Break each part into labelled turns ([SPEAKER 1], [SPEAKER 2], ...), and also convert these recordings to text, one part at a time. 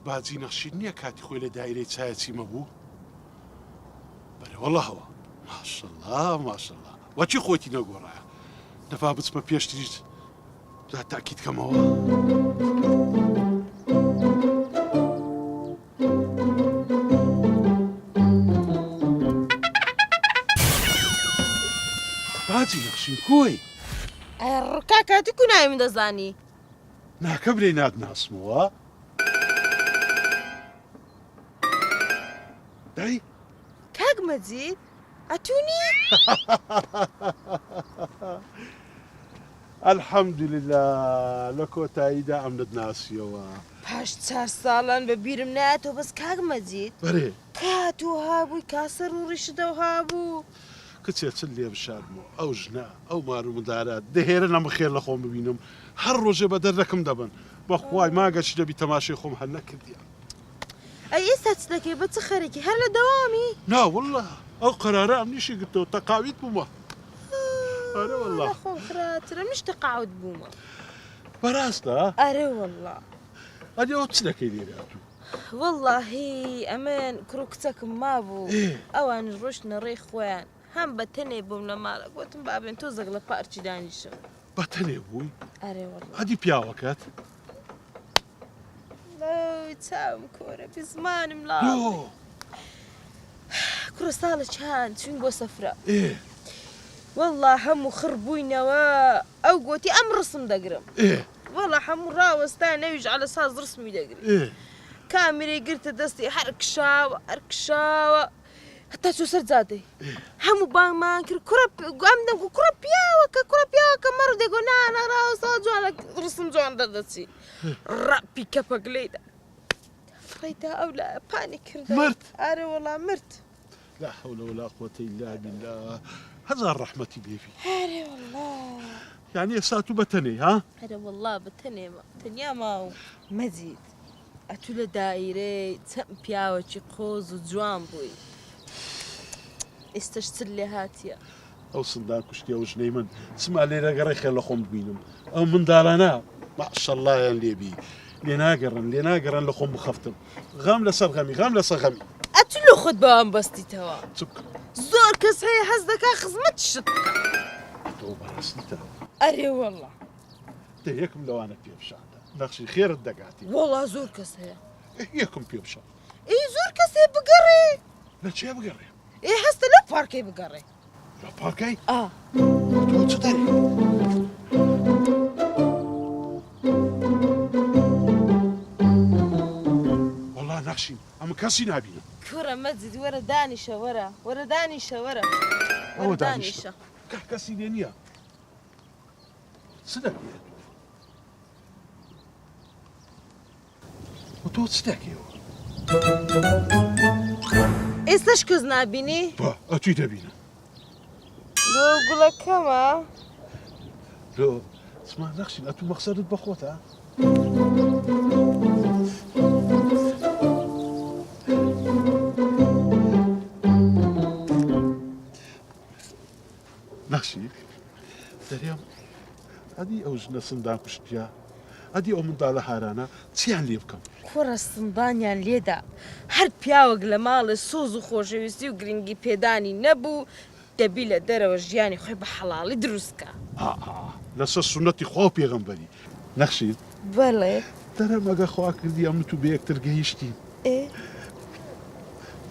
[SPEAKER 1] باجی نەخشید نییە کاتی خۆی لە دایرەی چایە چیمە بوو بەرە وەڵڵاهەوە ماشەڵڵا ماشەڵڵا وەچی خۆتی نەگۆڕایە دەفا بچمە پێشتریش دا تاکید کەمەوە باجی نەخشین کۆی
[SPEAKER 2] ڕکا کاتی کو ناوی من دەزانی
[SPEAKER 1] ناکە برێ نادناسمەوە دای
[SPEAKER 2] کاک مەجید ئەتونی
[SPEAKER 1] الحەمدوللا لە کۆتاییدا ئەم نەتناسیەوە
[SPEAKER 2] پاش 4 ساڵان بە بیرم نایەتەوە بەس کاک مەجید
[SPEAKER 1] بەرێ
[SPEAKER 2] کات و هابووی کاسەر و ڕیشتە و هابوو
[SPEAKER 1] کچێ چل لێ بشارمەوە ئەو ژنە ئەو مارومدارات دەهێرە نەمەخێر لە خۆم ببینم هەر ڕۆژێ بە دەردەکەم دەبن بەخوای ماگەچ دەبی تەماشای خۆم هەر نەکردیان
[SPEAKER 2] ئەی ئێستا چ دەکەی بە چ خەرێکی هەر لە دەوامی
[SPEAKER 1] ناوەڵڵا ئەو قەرارە ئەم نیشی گرتەوە تەقاویت بوومە ئەرێ وەڵڵا
[SPEAKER 2] خۆم خراترە منیش تەقاوت بوومە
[SPEAKER 1] بەڕاستە
[SPEAKER 2] ئەرێ وەڵڵا
[SPEAKER 1] ئەدی ئەو چ دەکەی لێرە هاتوو
[SPEAKER 2] وەڵڵاهی ئەمن کوڕ و کچەکم مابوو ئەوانش ڕۆشتنە ڕێی خۆیان هەم بە تەنێ بووم لە ماڵە گوتم بابێن تۆ زەگ لە پارچی دانیشم
[SPEAKER 1] بەتەنێ بووی
[SPEAKER 2] ئەرێ وەڵڵا
[SPEAKER 1] ئەدی پیاوەکەت
[SPEAKER 2] لەوی چاوم کۆرە بی زمانم لاڵ
[SPEAKER 1] یۆ
[SPEAKER 2] کوڕە ساڵە چند چوین بۆ سەفرە
[SPEAKER 1] ئێ
[SPEAKER 2] وەڵڵا هەموو خڕ بووینەوە ئەو گوتی ئەم ڕسم دەگرم
[SPEAKER 1] ئێ
[SPEAKER 2] وەڵڵا هەموو ڕاوەستا نەویش على ساز ڕسمی دەگری
[SPEAKER 1] ئێ
[SPEAKER 2] کامیرەی گرتە دەستی هەر کشاوە هەتا چۆ سەر جادەی هەموو بانگمان کرد ئەم دەم کوڕە پیاوەکە مەڕ دێگۆ نانە ڕاوەستا جوانە ڕسم جوان دەدەچی ڕاپی کەپەک لێدا فڕیدا ئەو لە پانی کرد
[SPEAKER 1] مرد
[SPEAKER 2] ئارێ وەڵا مرد
[SPEAKER 1] لا حول ولا قوة إلا بالله هزار رحمتي بيفي
[SPEAKER 2] ئارێ وەڵا
[SPEAKER 1] يعني ساتو بتني ها
[SPEAKER 2] ئەرە وەڵا بەتەنێمە تەنیا ماو مەجید ئەتوو لە دایرەی چەم پیاوەکی قۆز و جوان بووی ئێستش چل لێ هاتیە
[SPEAKER 1] ئەو سندان کوشتی ئەو ژنەی من چما لێرە گەڕی خێر لە خۆم ببینم ئەو منداڵانە ماشەڵڵایان لێبی لێ ناگەڕن لە خۆم بخەفتم غەم لەسەر غەمی
[SPEAKER 2] ئەتوو لە خۆت بەوان بەستیتەوە
[SPEAKER 1] چک
[SPEAKER 2] زۆر کەس هەیە حەز دەکا خزمەت شت بکە
[SPEAKER 1] تۆ بەڕاستیتە
[SPEAKER 2] ئەرێ وەڵا
[SPEAKER 1] دە یەکم لەوانە پێبشاندا نەخشی خێرت دەگاتی
[SPEAKER 2] وەڵا زۆر کەس هەیە
[SPEAKER 1] یەکم پێبشان
[SPEAKER 2] ئەی زۆر کەس هەیە بگەڕێ
[SPEAKER 1] لە چێ بگەڕێ
[SPEAKER 2] ئێ هەستە لە پارکەی بگەڕێ
[SPEAKER 1] لە پاکەی
[SPEAKER 2] ئا
[SPEAKER 1] تۆ چ دەری وەڵا نەخشین ئەمە کەسی نابینم
[SPEAKER 2] کوڕە مەجید وەرە دانیشە وەرە دانیشە
[SPEAKER 1] ئەوە دانیشە کەسی لێ نییە چ دەکەێت تۆ چ دەکەیەوە
[SPEAKER 2] ئێستش کەس نابینی
[SPEAKER 1] بە ئەچی دەبینم
[SPEAKER 2] بۆ گوڵەکەمە
[SPEAKER 1] لۆ سما نەخشین ئەتوو مەقسەدت بەخۆتە نەخشی دەرێم ئەدی ئەو ژنە سندان کوشتیا ئەدی ئەو منداڵە هارانە چیان لێ بکەم
[SPEAKER 2] کوڕە سندانیان لێدا هەر پیاوەک لە ماڵە سۆز و خۆشەویستی و گرنگی پێدانی نەبوو دەبی لە دەرەوە ژیانی خۆی بە حەڵاڵی دروستکە
[SPEAKER 1] لەسەر سونەتی خوا و پێغەمبەری نەخشید
[SPEAKER 2] بەڵێ
[SPEAKER 1] دەرەمەگە خوا کردی ئەم تو بە یەکتر گەیشتین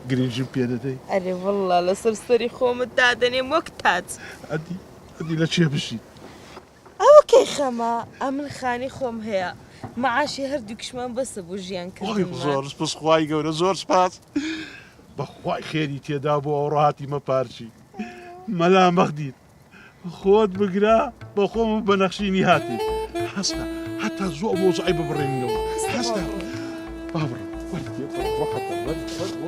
[SPEAKER 1] گرنگیم پێ دەدەی
[SPEAKER 2] ئەرێ وەڵڵا لەسەر سەری خۆمت دادەنێم وەک تاج
[SPEAKER 1] ئەدی لە چێ بشیت
[SPEAKER 2] ئەوە کەی خەما ئەمن خانی خۆم هەیە مەعاشی هەردووکشمان بەسە بۆ ژیان کردن
[SPEAKER 1] زۆر سپاس خوای گەورە زۆر سپاس بەخوای خێری تێدا بۆ ئەو ڕاهاتی مەپارچی مەلا مەخدید خۆت بگرا بە خۆم بە نەخشینی هاتی هەستا هەتا زۆر مۆزعی ببڕێنینەوە هەستا بابڕ وەرد